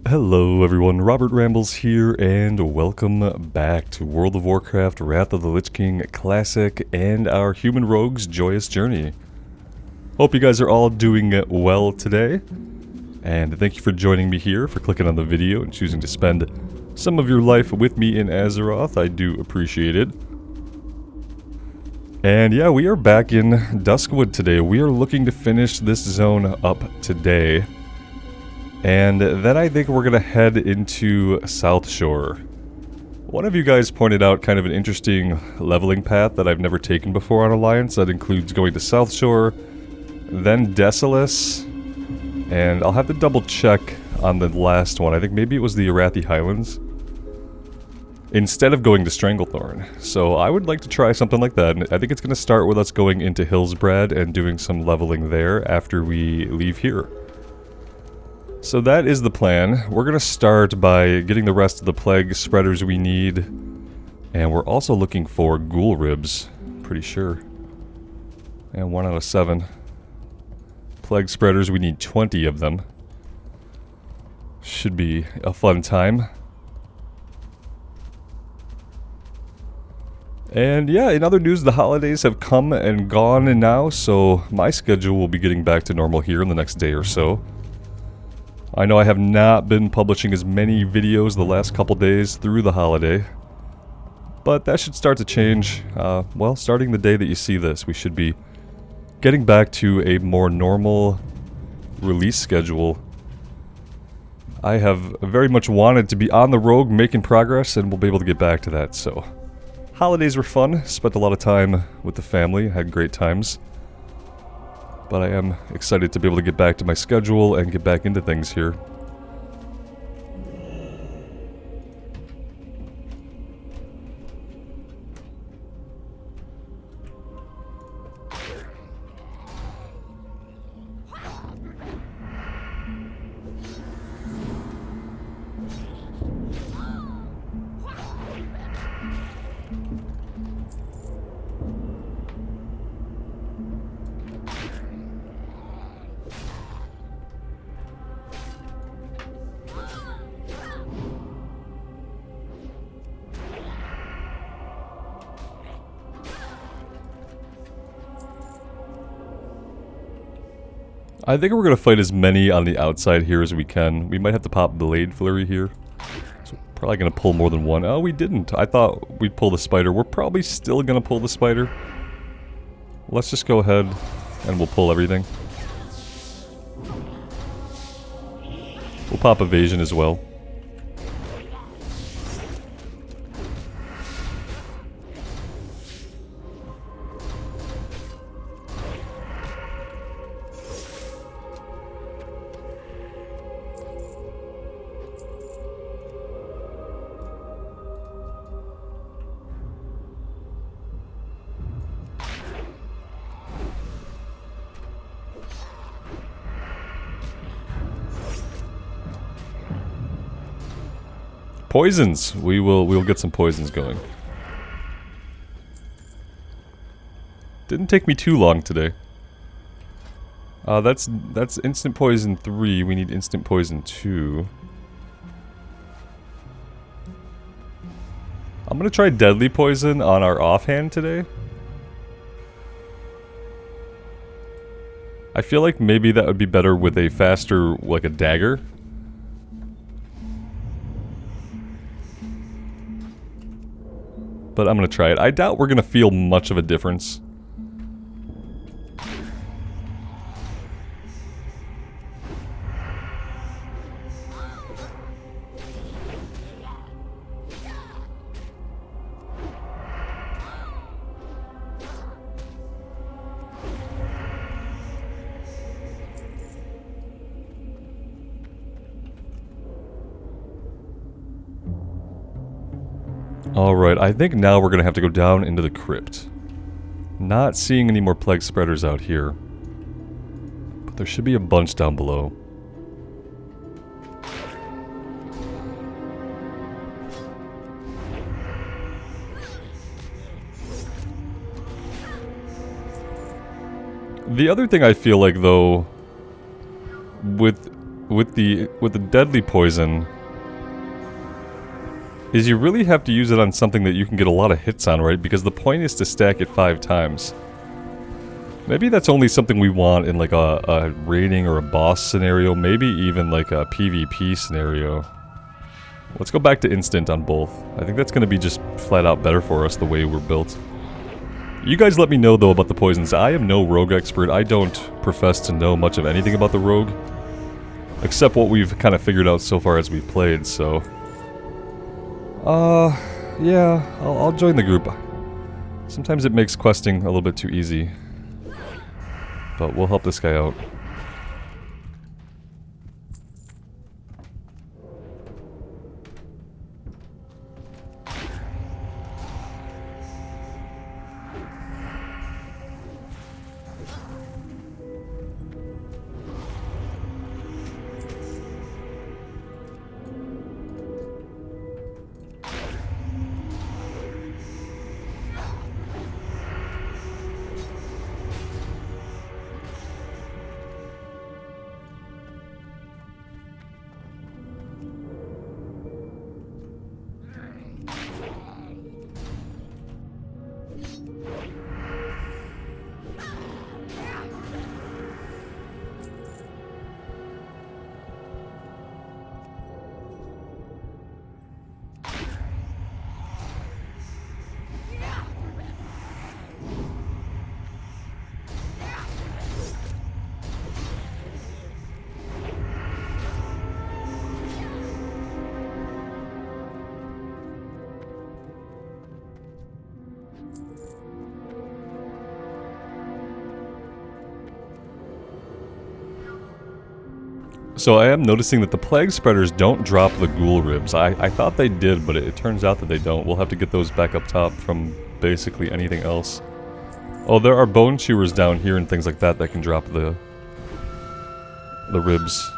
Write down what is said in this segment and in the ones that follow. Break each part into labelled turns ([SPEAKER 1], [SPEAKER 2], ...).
[SPEAKER 1] Hello everyone, Robert Rambles here, and welcome back to World of Warcraft Wrath of the Lich King Classic and our Human Rogues Joyous Journey. Hope you guys are all doing well today, and thank you for joining me here, for clicking on the video and choosing to spend some of your life with me in Azeroth. I do appreciate it. And yeah, we are back in Duskwood today. We are looking to finish this zone up today. And then I think we're going to head into South Shore. One of you guys pointed out kind of an interesting leveling path that I've never taken before on Alliance. That includes going to South Shore, then Desolus, and I'll have to double check on the last one. I think maybe it was the Arathi Highlands, instead of going to Stranglethorn. So I would like to try something like that. And I think it's going to start with us going into Hillsbrad and doing some leveling there after we leave here. So that is the plan. We're going to start by getting the rest of the plague spreaders we need. And we're also looking for ghoul ribs, pretty sure. And 1 out of 7. Plague spreaders, we need 20 of them. Should be a fun time. And yeah, in other news, the holidays have come and gone now, so my schedule will be getting back to normal here in the next day or so. I know I have not been publishing as many videos the last couple days through the holiday, but that should start to change. Well, starting the day that you see this, we should be getting back to a more normal release schedule. I have very much wanted to be on the road making progress, and we'll be able to get back to that, so. Holidays were fun, spent a lot of time with the family, had great times. But I am excited to be able to get back to my schedule and get back into things here. I think we're going to fight as many on the outside here as we can. We might have to pop Blade Flurry here. So probably going to pull more than one. Oh, we didn't. I thought we'd pull the spider. We're probably still going to pull the spider. Let's just go ahead and we'll pull everything. We'll pop Evasion as well. Poisons! We'll get some poisons going. Didn't take me too long today. That's instant poison 3. We need instant poison 2. I'm gonna try deadly poison on our offhand today. I feel like maybe that would be better with a faster, like a dagger. But I'm gonna try it. I doubt we're gonna feel much of a difference. Alright, I think now we're gonna have to go down into the crypt. Not seeing any more plague spreaders out here. But there should be a bunch down below. The other thing I feel like, though, with with the deadly poison is you really have to use it on something that you can get a lot of hits on, right? Because the point is to stack it 5 times. Maybe that's only something we want in like a raiding or a boss scenario, maybe even like a PvP scenario. Let's go back to instant on both. I think that's going to be just flat out better for us the way we're built. You guys let me know though about the poisons. I am no rogue expert. I don't profess to know much of anything about the rogue. Except what we've kind of figured out so far as we've played, so... yeah, I'll join the group. Sometimes it makes questing a little bit too easy. But we'll help this guy out. So I am noticing that the plague spreaders don't drop the ghoul ribs. I thought they did, but it turns out that they don't. We'll have to get those back up top from basically anything else. Oh, there are bone chewers down here and things like that that can drop the ribs.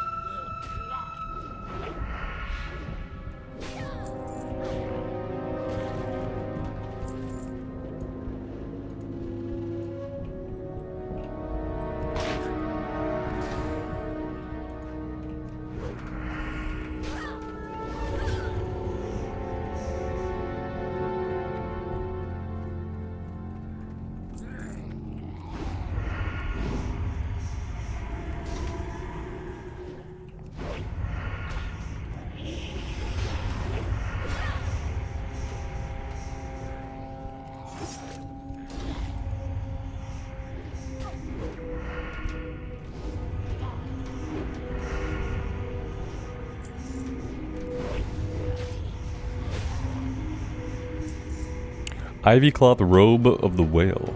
[SPEAKER 1] Ivy cloth robe of the whale.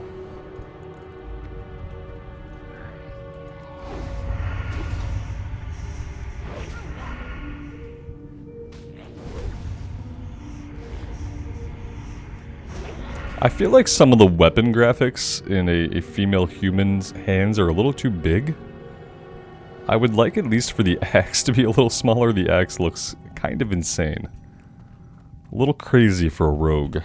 [SPEAKER 1] I feel like some of the weapon graphics in a female human's hands are a little too big. I would like at least for the axe to be a little smaller. The axe looks kind of insane. A little crazy for a rogue.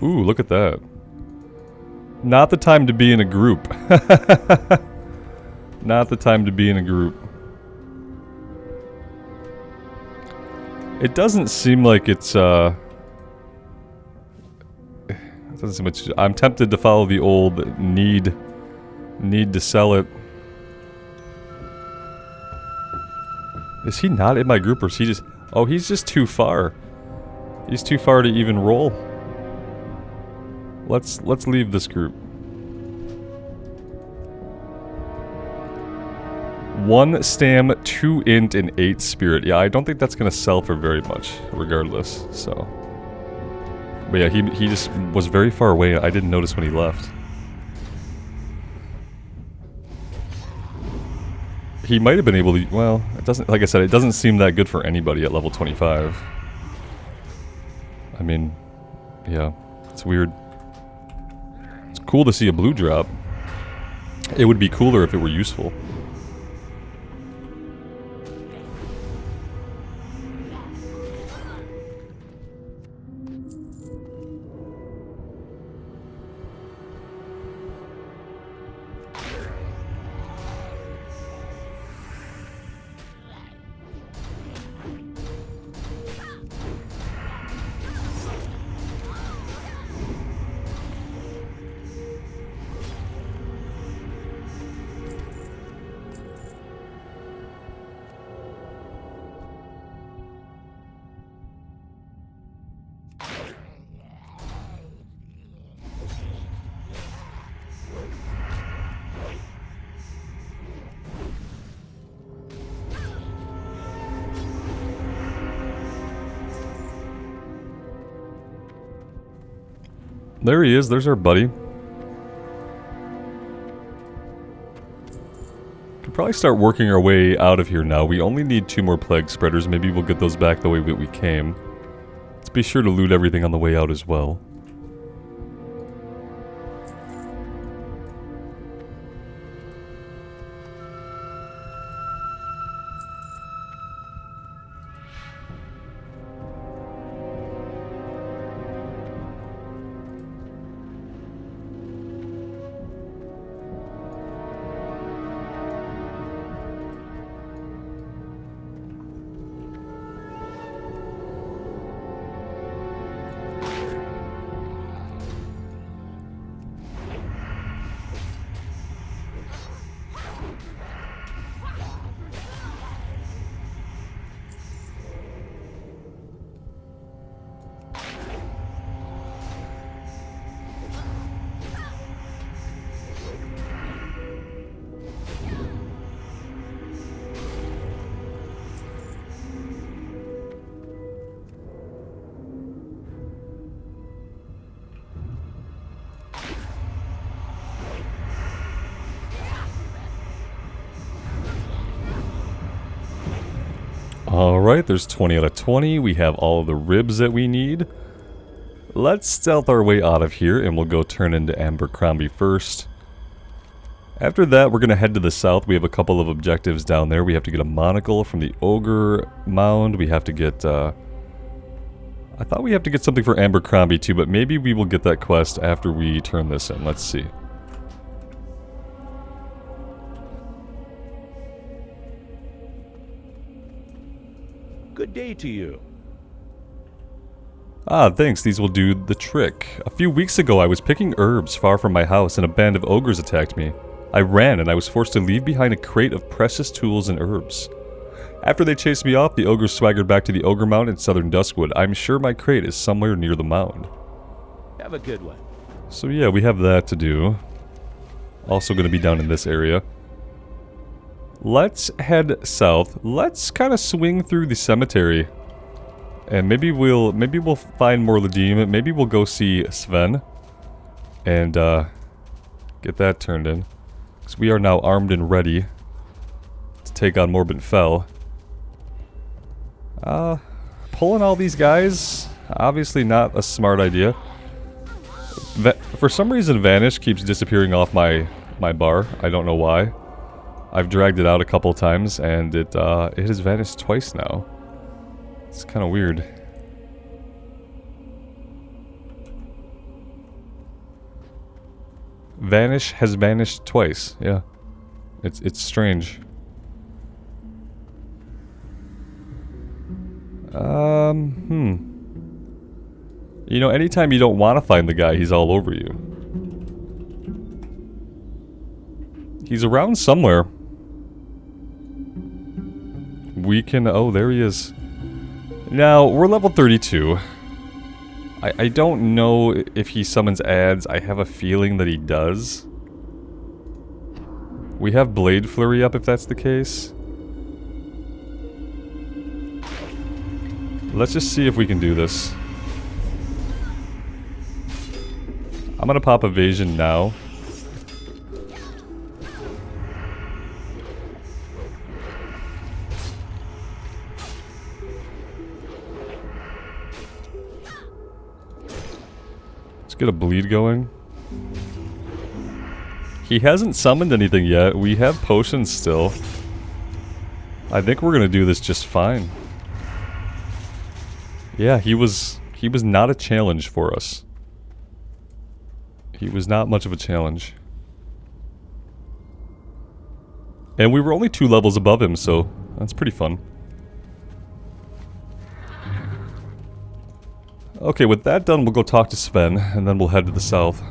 [SPEAKER 1] Ooh, look at that. Not the time to be in a group. Not the time to be in a group. It doesn't seem like it's, it doesn't seem much. I'm tempted to follow the old need to sell it. Is he not in my group or is he just... Oh, he's just too far. He's too far to even roll. Let's leave this group. 1 stam, 2 int, and 8 spirit. Yeah, I don't think that's gonna sell for very much, regardless, so. But yeah, he just was very far away. I didn't notice when he left. He might have been able to, well, it doesn't, like I said, it doesn't seem that good for anybody at level 25. I mean, yeah, it's weird. It's cool to see a blue drop. It would be cooler if it were useful. There he is. There's our buddy. Could probably start working our way out of here now. We only need 2 more plague spreaders. Maybe we'll get those back the way that we came. Let's be sure to loot everything on the way out as well. Alright, there's 20 out of 20. We have all of the ribs that we need. Let's stealth our way out of here, and we'll go turn into Abercrombie first. After that, we're going to head to the south. We have a couple of objectives down there. We have to get a monocle from the Ogre Mound. We have to get, I thought we have to get something for Abercrombie too, but maybe we will get that quest after we turn this in. Let's see.
[SPEAKER 2] Good day to you.
[SPEAKER 1] Ah, thanks. These will do the trick. A few weeks ago, I was picking herbs far from my house and a band of ogres attacked me. I ran and I was forced to leave behind a crate of precious tools and herbs. After they chased me off, the ogres swaggered back to the Ogre Mound in southern Duskwood. I'm sure my crate is somewhere near the mound.
[SPEAKER 2] Have a good one.
[SPEAKER 1] So yeah, we have that to do. Also going to be down in this area. Let's head south. Let's kind of swing through the cemetery. And maybe we'll find more Ladim. Maybe we'll go see Sven. And get that turned in. Because we are now armed and ready to take on Morbid Fell. Pulling all these guys, obviously not a smart idea. For some reason Vanish keeps disappearing off my bar. I don't know why. I've dragged it out a couple times and it has vanished twice now. It's kind of weird. Vanish has vanished twice. Yeah. It's strange. You know, anytime you don't want to find the guy, he's all over you. He's around somewhere. We can... Oh, there he is. Now, we're level 32. I don't know if he summons ads. I have a feeling that he does. We have Blade Flurry up if that's the case. Let's just see if we can do this. I'm gonna pop Evasion now. Let's get a bleed going. He hasn't summoned anything yet. We have potions still. I think we're gonna do this just fine. Yeah, he was not a challenge for us. He was not much of a challenge. And we were only 2 levels above him, so that's pretty fun. Okay, with that done, we'll go talk to Sven, and then we'll head to the south.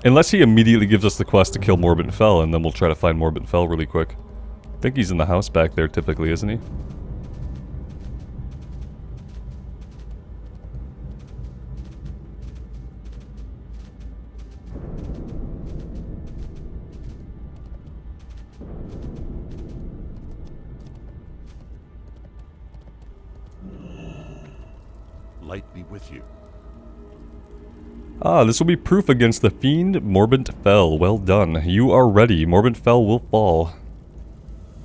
[SPEAKER 1] Unless he immediately gives us the quest to kill Morbid Fell, and then we'll try to find Morbid Fell really quick. I think he's in the house back there typically, isn't he?
[SPEAKER 2] Light be with you.
[SPEAKER 1] Ah, this will be proof against the fiend Morbent Fell. Well done. You are ready. Morbent Fell will fall.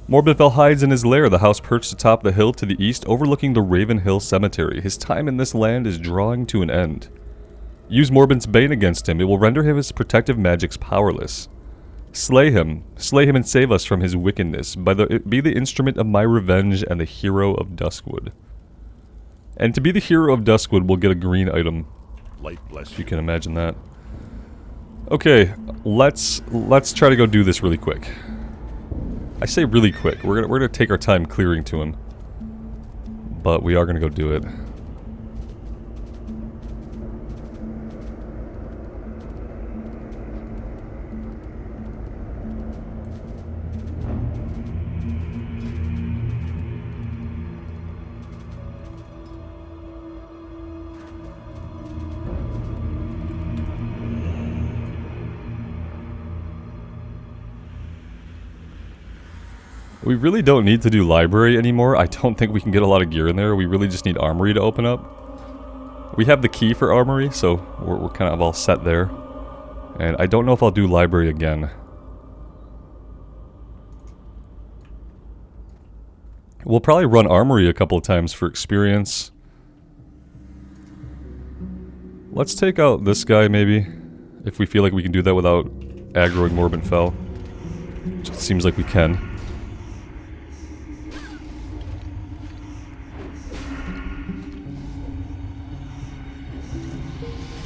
[SPEAKER 1] Morbent Fell hides in his lair, the house perched atop the hill to the east, overlooking the Raven Hill Cemetery. His time in this land is drawing to an end. Use Morbent's Bane against him. It will render his protective magics powerless. Slay him and save us from his wickedness. Be the instrument of my revenge and the hero of Duskwood. And to be the hero of Duskwood, we'll get a green item.
[SPEAKER 2] Light bless
[SPEAKER 1] If you can imagine that. Okay, let's try to go do this really quick. I say really quick. We're gonna take our time clearing to him, but we are gonna go do it. We really don't need to do library anymore. I don't think we can get a lot of gear in there. We really just need armory to open up. We have the key for armory, so we're kind of all set there. And I don't know if I'll do library again. We'll probably run armory a couple of times for experience. Let's take out this guy maybe, if we feel like we can do that without aggroing Morbent Fell. Which it seems like we can.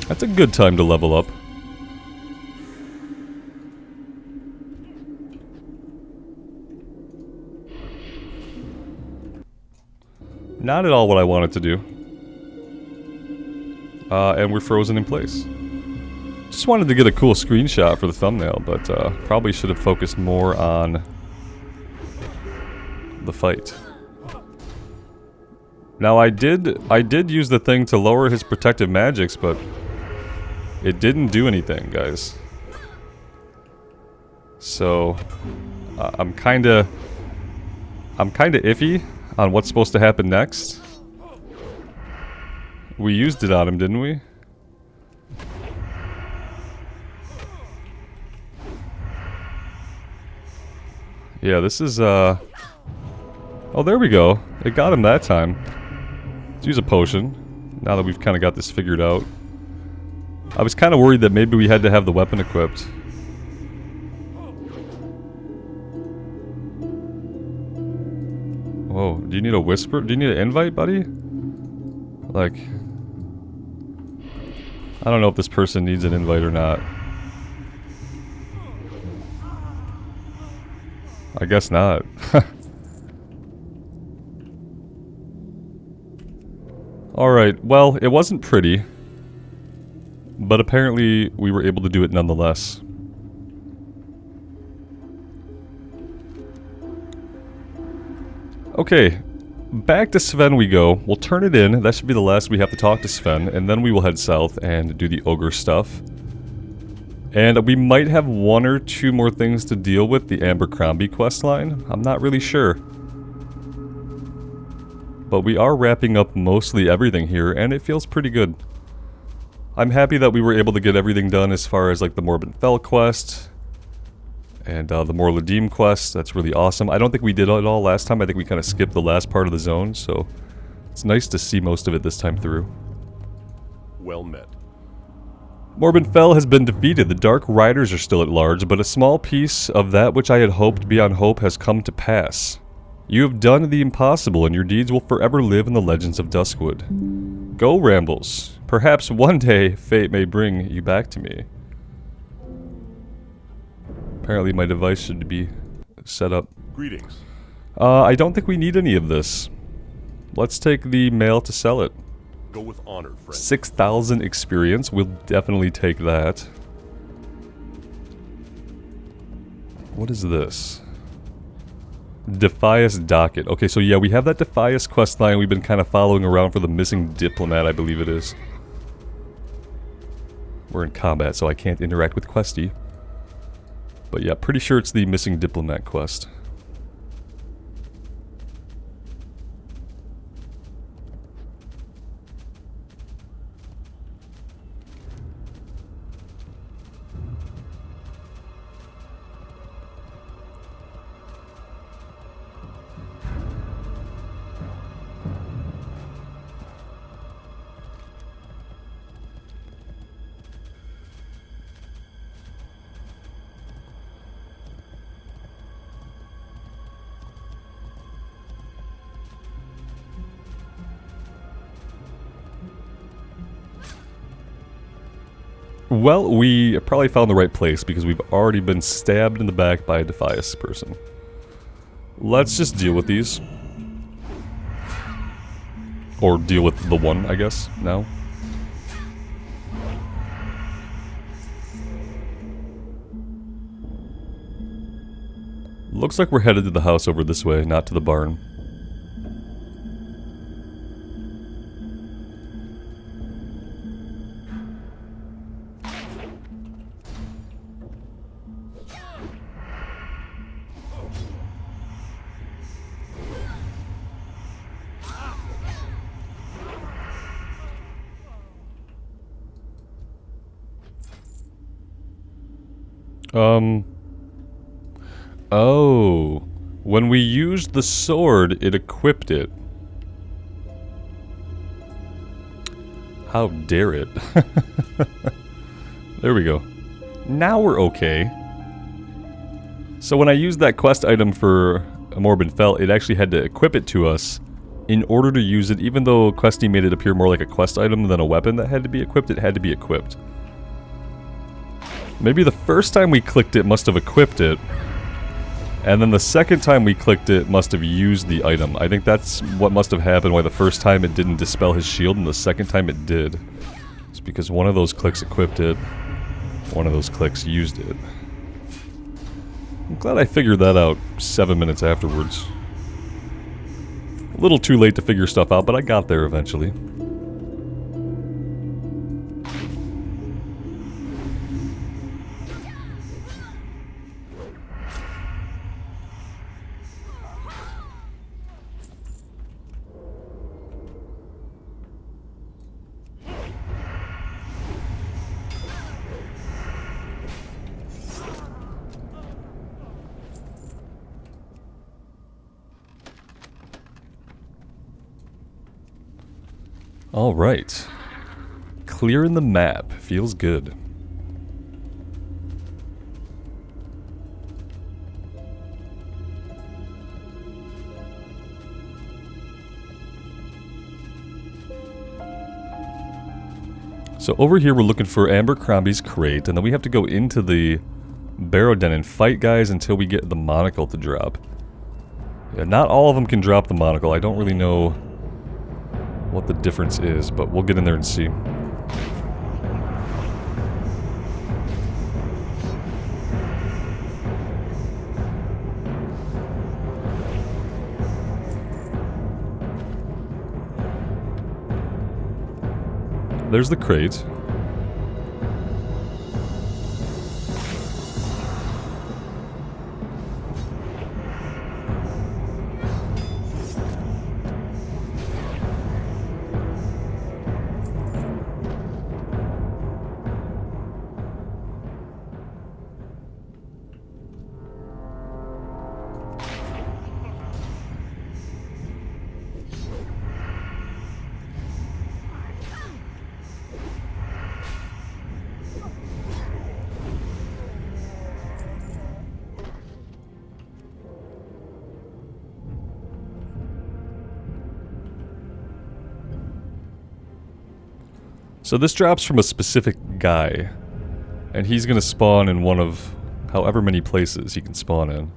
[SPEAKER 1] That's a good time to level up. Not at all what I wanted to do. And we're frozen in place. Just wanted to get a cool screenshot for the thumbnail, but probably should have focused more on the fight. Now I did use the thing to lower his protective magics, but it didn't do anything, guys. So I'm kinda iffy on what's supposed to happen next. We used it on him, didn't we? Yeah, this is oh, there we go. It got him that time. Let's use a potion, now that we've kind of got this figured out. I was kind of worried that maybe we had to have the weapon equipped. Whoa, do you need a whisper? Do you need an invite, buddy? Like, I don't know if this person needs an invite or not. I guess not. Alright, well, it wasn't pretty. But apparently, we were able to do it nonetheless. Okay, back to Sven we go. We'll turn it in. That should be the last we have to talk to Sven. And then we will head south and do the ogre stuff. And we might have one or two more things to deal with the Abercrombie questline. I'm not really sure. But we are wrapping up mostly everything here, and it feels pretty good. I'm happy that we were able to get everything done as far as like the Morbent Fell quest and the Morladim quest. That's really awesome. I don't think we did it all last time. I think we kind of skipped the last part of the zone, so it's nice to see most of it this time through.
[SPEAKER 2] Well met.
[SPEAKER 1] Morbent Fell has been defeated. The Dark Riders are still at large, but a small piece of that which I had hoped beyond hope has come to pass. You have done the impossible, and your deeds will forever live in the legends of Duskwood. Go, Rambles. Perhaps one day, fate may bring you back to me. Apparently my device should be set up.
[SPEAKER 2] Greetings.
[SPEAKER 1] I don't think we need any of this. Let's take the mail to sell it.
[SPEAKER 2] Go with honor, friend.
[SPEAKER 1] 6,000 experience. We'll definitely take that. What is this? Defias Docket. Okay, so yeah, we have that Defias questline we've been kind of following around for the missing diplomat, I believe it is. We're in combat, so I can't interact with Questy. But yeah, pretty sure it's the missing diplomat quest. Well, we probably found the right place because we've already been stabbed in the back by a Defias person. Let's just deal with these. Or deal with the one, I guess, now. Looks like we're headed to the house over this way, not to the barn. Oh. When we used the sword, it equipped it. How dare it. There we go. Now we're okay. So when I used that quest item for Morbid Fell, it actually had to equip it to us in order to use it. Even though Questy made it appear more like a quest item than a weapon that had to be equipped, it had to be equipped. Maybe the first time we clicked it must have equipped it, and then the second time we clicked it must have used the item. I think that's what must have happened, why the first time it didn't dispel his shield and the second time it did. It's because one of those clicks equipped it, one of those clicks used it. I'm glad I figured that out 7 minutes afterwards. A little too late to figure stuff out, but I got there eventually. Alright. Clearing the map. Feels good. So over here we're looking for Abercrombie's crate, and then we have to go into the Barrow Den and fight guys until we get the monocle to drop. Yeah, not all of them can drop the monocle. I don't really know what the difference is, but we'll get in there and see. There's the crate. So this drops from a specific guy, and he's gonna spawn in one of however many places he can spawn in.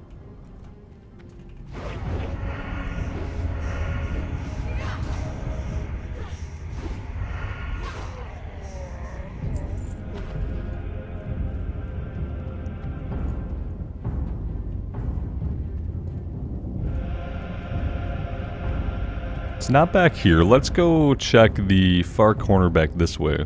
[SPEAKER 1] It's not back here. Let's go check the far corner back this way.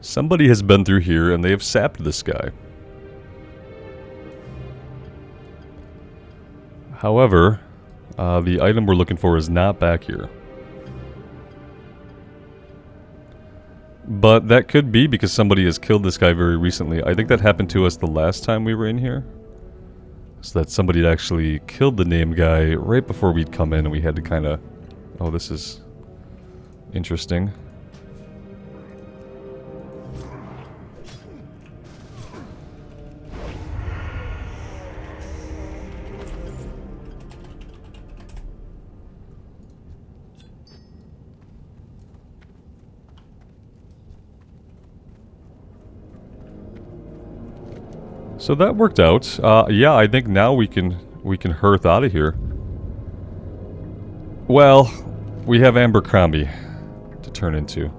[SPEAKER 1] Somebody has been through here and they have sapped this guy. However, the item we're looking for is not back here. But that could be because somebody has killed this guy very recently. I think that happened to us the last time we were in here. So that somebody had actually killed the named guy right before we'd come in and we had to kind of... Oh, this is interesting. So that worked out. Yeah, I think now we can hearth out of here. Well, we have Abercrombie to turn into.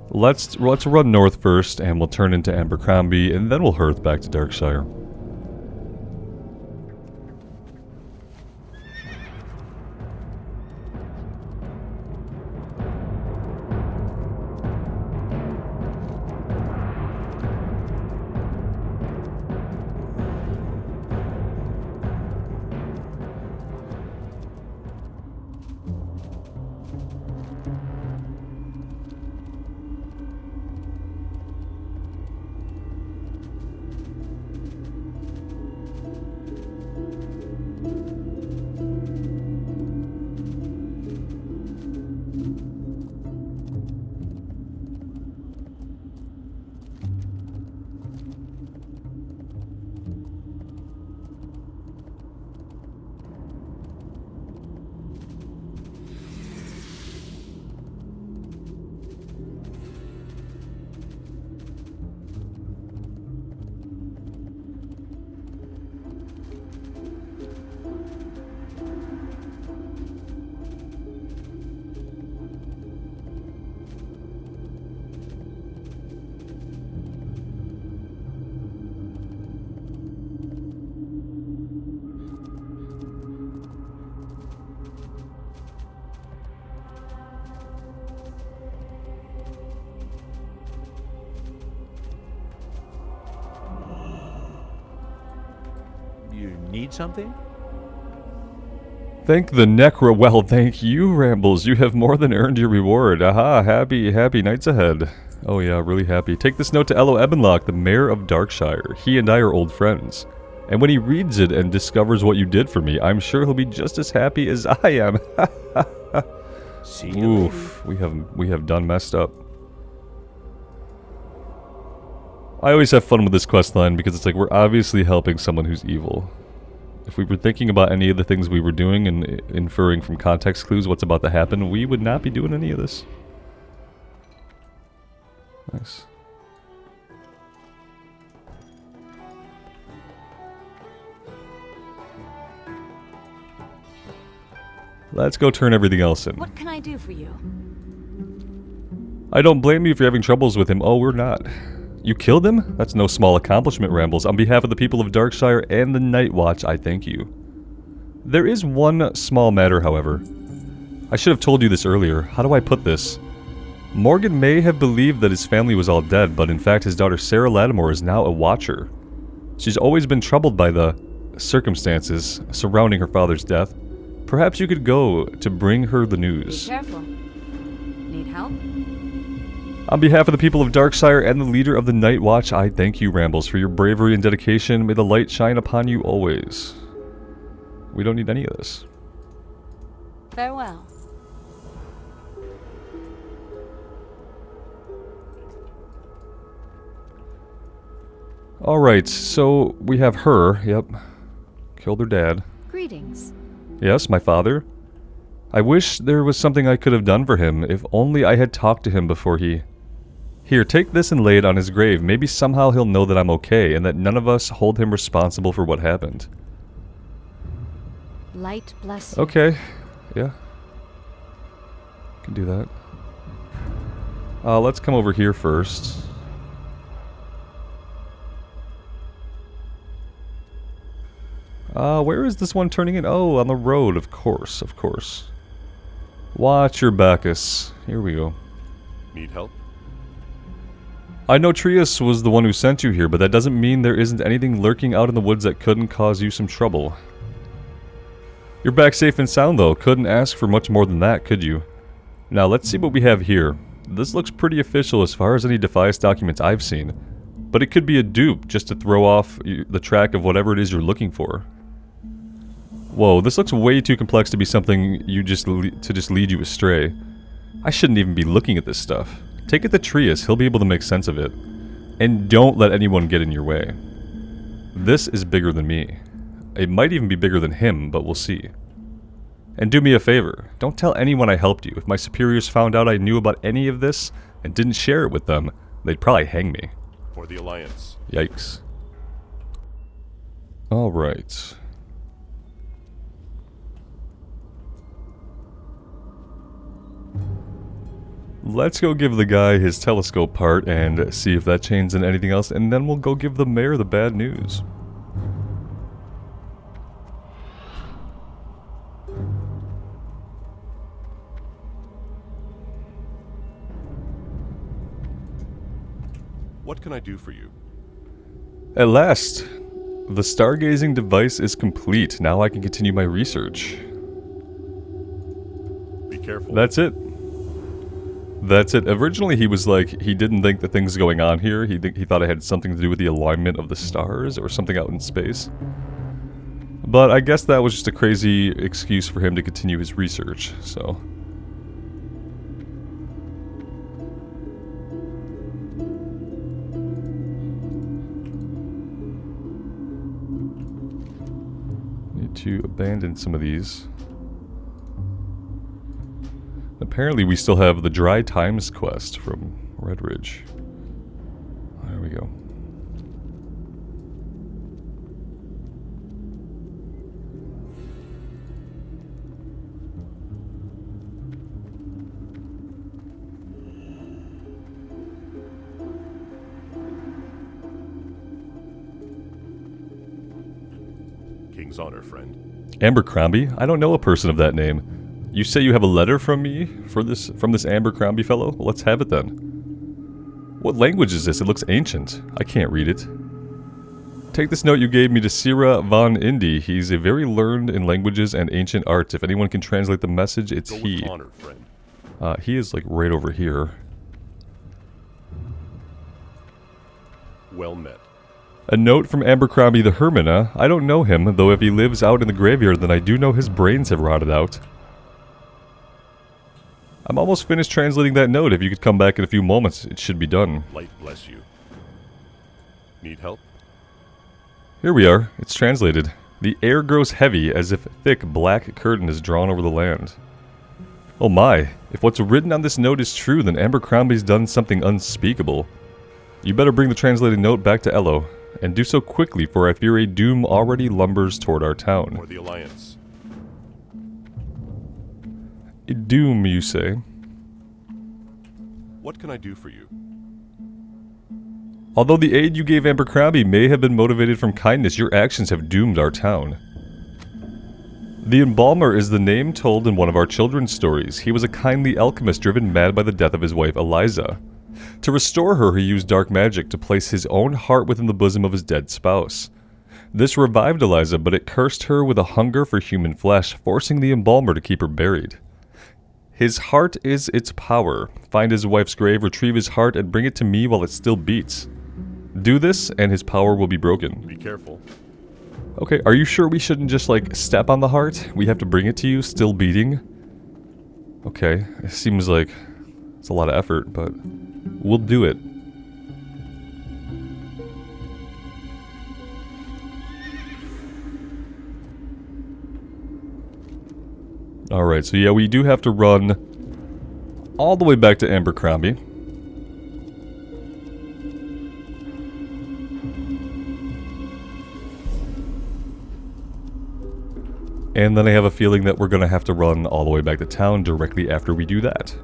[SPEAKER 1] Let's run north first, and we'll turn into Abercrombie, and then we'll hearth back to Darkshire.
[SPEAKER 3] You need something?
[SPEAKER 1] Thank the Necro. Well, thank you, Rambles. You have more than earned your reward. Aha, happy nights ahead. Oh yeah, really happy. Take this note to Ello Ebenlock, the mayor of Darkshire. He and I are old friends. And when he reads it and discovers what you did for me, I'm sure he'll be just as happy as I am.
[SPEAKER 3] See you
[SPEAKER 1] Oof, we have done messed up. I always have fun with this questline because it's like we're obviously helping someone who's evil. If we were thinking about any of the things we were doing and inferring from context clues what's about to happen, we would not be doing any of this. Nice. Let's go turn everything else in.
[SPEAKER 4] What can I do for you?
[SPEAKER 1] I don't blame you if you're having troubles with him. Oh, we're not. You killed him? That's no small accomplishment, Rambles. On behalf of the people of Darkshire and the Night Watch, I thank you. There is one small matter, however. I should have told you this earlier. How do I put this? Morgan may have believed that his family was all dead, but in fact his daughter Sarah Lattimore is now a Watcher. She's always been troubled by the circumstances surrounding her father's death. Perhaps you could go to bring her the news.
[SPEAKER 4] Be careful. Need help?
[SPEAKER 1] On behalf of the people of Darkshire and the leader of the Night Watch, I thank you, Rambles, for your bravery and dedication. May the light shine upon you always. We don't need any of this.
[SPEAKER 4] Farewell.
[SPEAKER 1] Alright, so we have her. Yep. Killed her dad.
[SPEAKER 4] Greetings.
[SPEAKER 1] Yes, my father. I wish there was something I could have done for him, if only I had talked to him before he... Here, take this and lay it on his grave. Maybe somehow he'll know that I'm okay, and that none of us hold him responsible for what happened.
[SPEAKER 4] Light bless you.
[SPEAKER 1] Okay. Yeah. Can do that. Let's come over here first. Where is this one turning in? Oh, on the road, of course, of course. Watch your Bacchus. Here we go.
[SPEAKER 2] Need help?
[SPEAKER 1] I know Trius was the one who sent you here, but that doesn't mean there isn't anything lurking out in the woods that couldn't cause you some trouble. You're back safe and sound though. Couldn't ask for much more than that, could you? Now let's see what we have here. This looks pretty official as far as any Defias documents I've seen. But it could be a dupe just to throw off the track of whatever it is you're looking for. Whoa, this looks way too complex to be something you just lead you astray. I shouldn't even be looking at this stuff. Take it to Trius, he'll be able to make sense of it. And don't let anyone get in your way. This is bigger than me. It might even be bigger than him, but we'll see. And do me a favor, don't tell anyone I helped you. If my superiors found out I knew about any of this and didn't share it with them, they'd probably hang me.
[SPEAKER 2] For the Alliance.
[SPEAKER 1] Yikes. Alright. Let's go give the guy his telescope part and see if that changes in anything else, and then we'll go give the mayor the bad news.
[SPEAKER 2] What can I do for you?
[SPEAKER 1] At last, the stargazing device is complete. Now I can continue my research.
[SPEAKER 2] Be careful.
[SPEAKER 1] That's it. That's it. Originally he was like, he didn't think the things going on here. He thought it had something to do with the alignment of the stars or something out in space. But I guess that was just a crazy excuse for him to continue his research, so... Need to abandon some of these. Apparently we still have the Dry Times quest from Red Ridge. There we go.
[SPEAKER 2] King's honor, friend.
[SPEAKER 1] Abercrombie? I don't know a person of that name. You say you have a letter from me from this Abercrombie fellow? Well, let's have it then. What language is this? It looks ancient. I can't read it. Take this note you gave me to Sira von Indy. He's a very learned in languages and ancient arts. If anyone can translate the message, it's
[SPEAKER 2] Go with
[SPEAKER 1] he.
[SPEAKER 2] honor, friend.
[SPEAKER 1] He is like right over here.
[SPEAKER 2] Well met.
[SPEAKER 1] A note from Abercrombie the Hermina. I don't know him, though if he lives out in the graveyard, then I do know his brains have rotted out. I'm almost finished translating that note. If you could come back in a few moments, it should be done.
[SPEAKER 2] Light bless you. Need help?
[SPEAKER 1] Here we are. It's translated. The air grows heavy as if a thick black curtain is drawn over the land. Oh my, if what's written on this note is true, then Abercrombie's done something unspeakable. You better bring the translated note back to Elo, and do so quickly, for I fear a doom already lumbers toward our town.
[SPEAKER 2] For the Alliance.
[SPEAKER 1] A doom, you say?
[SPEAKER 2] What can I do for you?
[SPEAKER 1] Although the aid you gave Abercrombie may have been motivated from kindness, your actions have doomed our town. The Embalmer is the name told in one of our children's stories. He was a kindly alchemist driven mad by the death of his wife Eliza. To restore her, he used dark magic to place his own heart within the bosom of his dead spouse. This revived Eliza, but it cursed her with a hunger for human flesh, forcing the Embalmer to keep her buried. His heart is its power. Find his wife's grave, retrieve his heart, and bring it to me while it still beats. Do this, and his power will be broken.
[SPEAKER 2] Be careful.
[SPEAKER 1] Okay, are you sure we shouldn't just, like, step on the heart? We have to bring it to you, still beating? Okay, it seems like it's a lot of effort, but we'll do it. Alright, so yeah, we do have to run all the way back to Abercrombie. And then I have a feeling that we're going to have to run all the way back to town directly after we do that.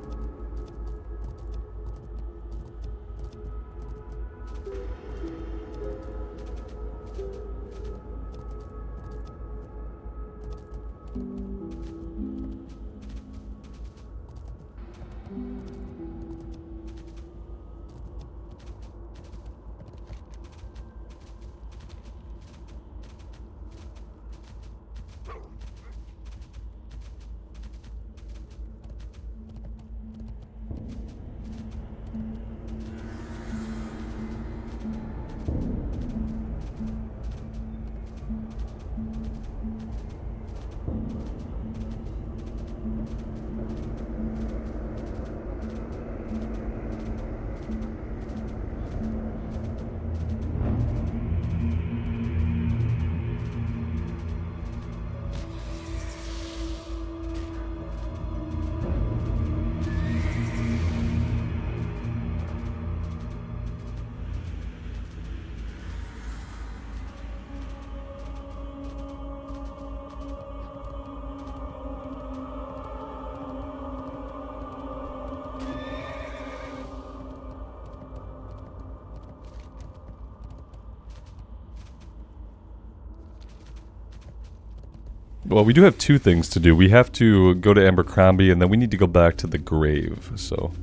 [SPEAKER 1] Well, we do have two things to do. We have to go to Abercrombie, and then we need to go back to the grave, so...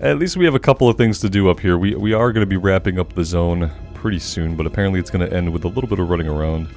[SPEAKER 1] At least we have a couple of things to do up here. We are going to be wrapping up the zone pretty soon, but apparently it's going to end with a little bit of running around.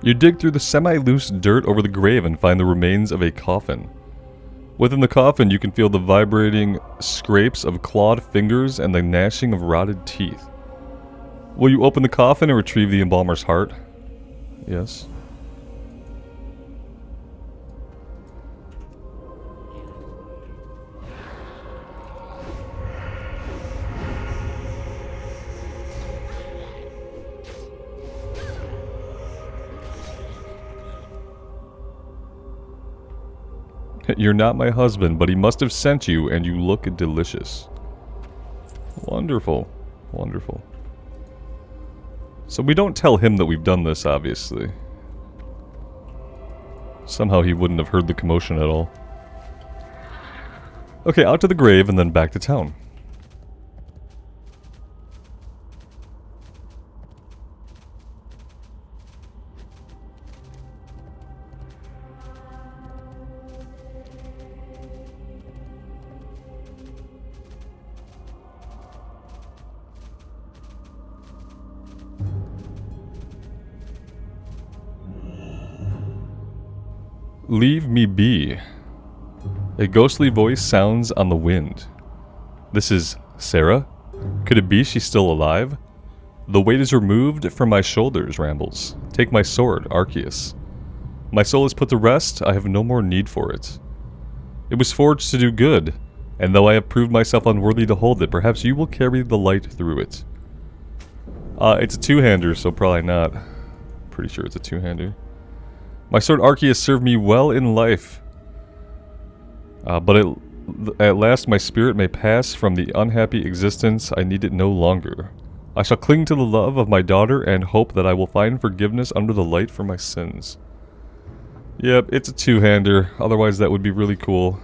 [SPEAKER 1] You dig through the semi-loose dirt over the grave and find the remains of a coffin. Within the coffin, you can feel the vibrating scrapes of clawed fingers and the gnashing of rotted teeth. Will you open the coffin and retrieve the embalmer's heart? Yes. You're not my husband, but he must have sent you, and you look delicious. Wonderful. Wonderful. So we don't tell him that we've done this, obviously. Somehow he wouldn't have heard the commotion at all. Okay, out to the grave, and then back to town. Leave me be. A ghostly voice sounds on the wind. This is Sarah? Could it be she's still alive? The weight is removed from my shoulders, rambles. Take my sword, Arceus. My soul is put to rest, I have no more need for it. It was forged to do good, and though I have proved myself unworthy to hold it, perhaps you will carry the light through it. It's a two-hander, so probably not. Pretty sure it's a two-hander. My sword Arceus served me well in life, but at last my spirit may pass from the unhappy existence. I need it no longer. I shall cling to the love of my daughter and hope that I will find forgiveness under the light for my sins. Yep, it's a two-hander, otherwise that would be really cool.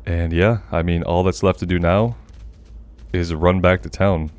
[SPEAKER 1] And yeah, I mean, all that's left to do now is run back to town.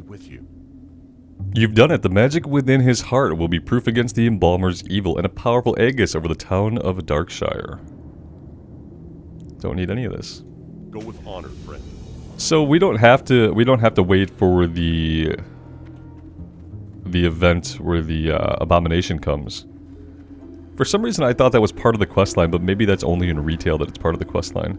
[SPEAKER 2] with you.
[SPEAKER 1] You've done it. The magic within his heart will be proof against the Embalmer's evil and a powerful aegis over the town of Darkshire. Don't need any of this.
[SPEAKER 2] Go with honor, friend.
[SPEAKER 1] So we don't have to wait for the event where the abomination comes. For some reason I thought that was part of the questline, but maybe that's only in retail that it's part of the questline.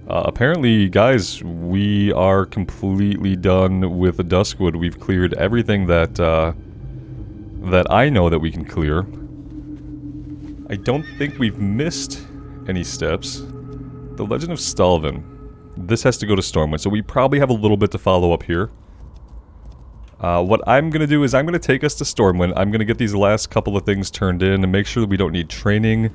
[SPEAKER 1] Apparently, guys, we are completely done with the Duskwood. We've cleared everything that that I know that we can clear. I don't think we've missed any steps. The Legend of Stalvin. This has to go to Stormwind, so we probably have a little bit to follow up here. What I'm going to do is I'm going to take us to Stormwind. I'm going to get these last couple of things turned in and make sure that we don't need training.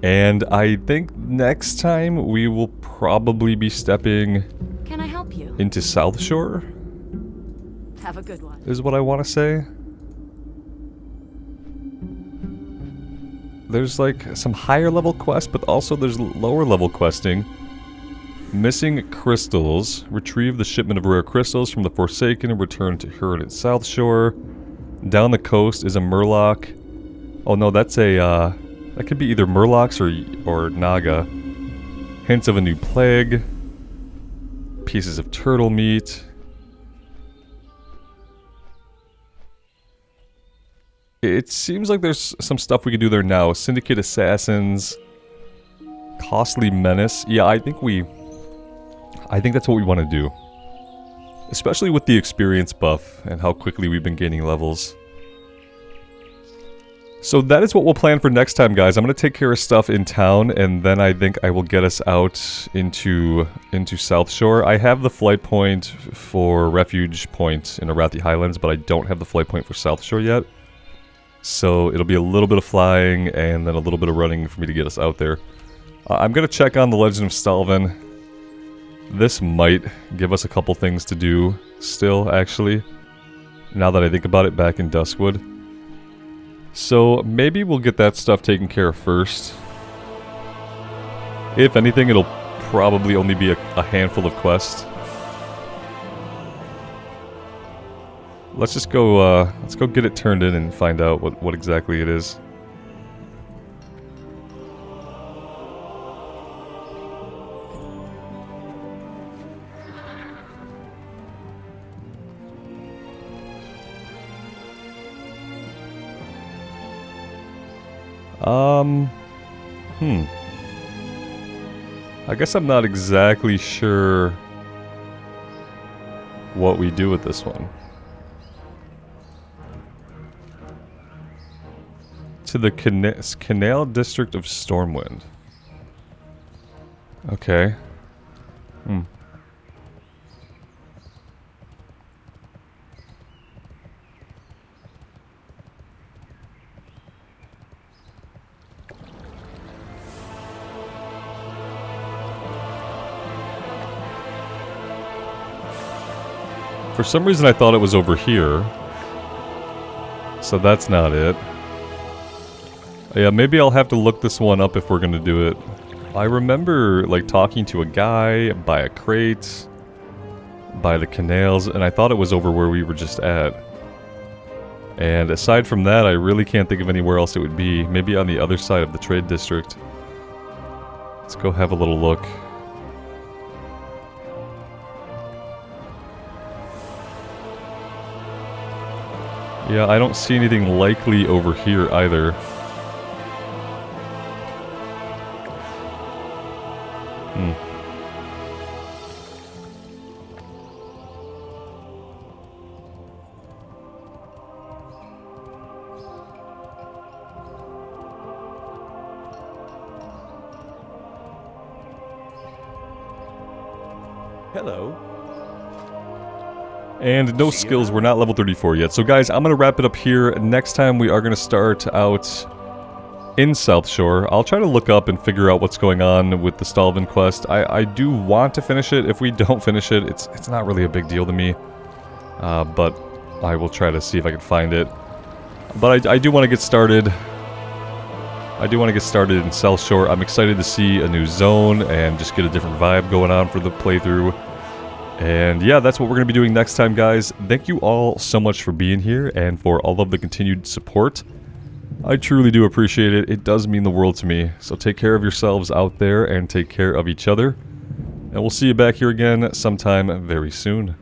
[SPEAKER 1] And I think next time we will probably be stepping
[SPEAKER 4] Can I help you?
[SPEAKER 1] into South Shore,
[SPEAKER 4] Have a good one.
[SPEAKER 1] is what I want to say. There's like some higher level quests, but also there's lower level questing. Missing crystals. Retrieve the shipment of rare crystals from the Forsaken and return to Huron at South Shore. Down the coast is a Murloc. Oh no, that's a, that could be either Murlocs or Naga. Hints of a new plague. Pieces of turtle meat. It seems like there's some stuff we can do there now. Syndicate Assassins. Costly Menace. Yeah, I think that's what we want to do. Especially with the experience buff and how quickly we've been gaining levels. So that is what we'll plan for next time, guys. I'm going to take care of stuff in town, and then I think I will get us out into South Shore. I have the flight point for Refuge Point in Arathi Highlands, but I don't have the flight point for South Shore yet. So it'll be a little bit of flying and then a little bit of running for me to get us out there. I'm going to check on the Legend of Stalvin. This might give us a couple things to do still, actually. Now that I think about it, back in Duskwood. So maybe we'll get that stuff taken care of first. If anything, it'll probably only be a handful of quests. Let's just go, let's go get it turned in and find out what exactly it is. I guess I'm not exactly sure what we do with this one. To the Canal District of Stormwind. Okay. For some reason I thought it was over here. So that's not it. Yeah, maybe I'll have to look this one up if we're gonna do it. I remember, like, talking to a guy by a crate, by the canals, and I thought it was over where we were just at. And aside from that, I really can't think of anywhere else it would be. Maybe on the other side of the trade district. Let's go have a little look. Yeah, I don't see anything likely over here either.
[SPEAKER 3] Hello.
[SPEAKER 1] And no skills, we're not level 34 yet. So guys, I'm going to wrap it up here. Next time we are going to start out in South Shore. I'll try to look up and figure out what's going on with the Stalvin quest. I do want to finish it. If we don't finish it, it's not really a big deal to me. But I will try to see if I can find it. But I do want to get started. I do want to get started in South Shore. I'm excited to see a new zone and just get a different vibe going on for the playthrough. And yeah, that's what we're going to be doing next time, guys. Thank you all so much for being here and for all of the continued support. I truly do appreciate it. It does mean the world to me. So take care of yourselves out there and take care of each other. And we'll see you back here again sometime very soon.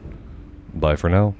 [SPEAKER 1] Bye for now.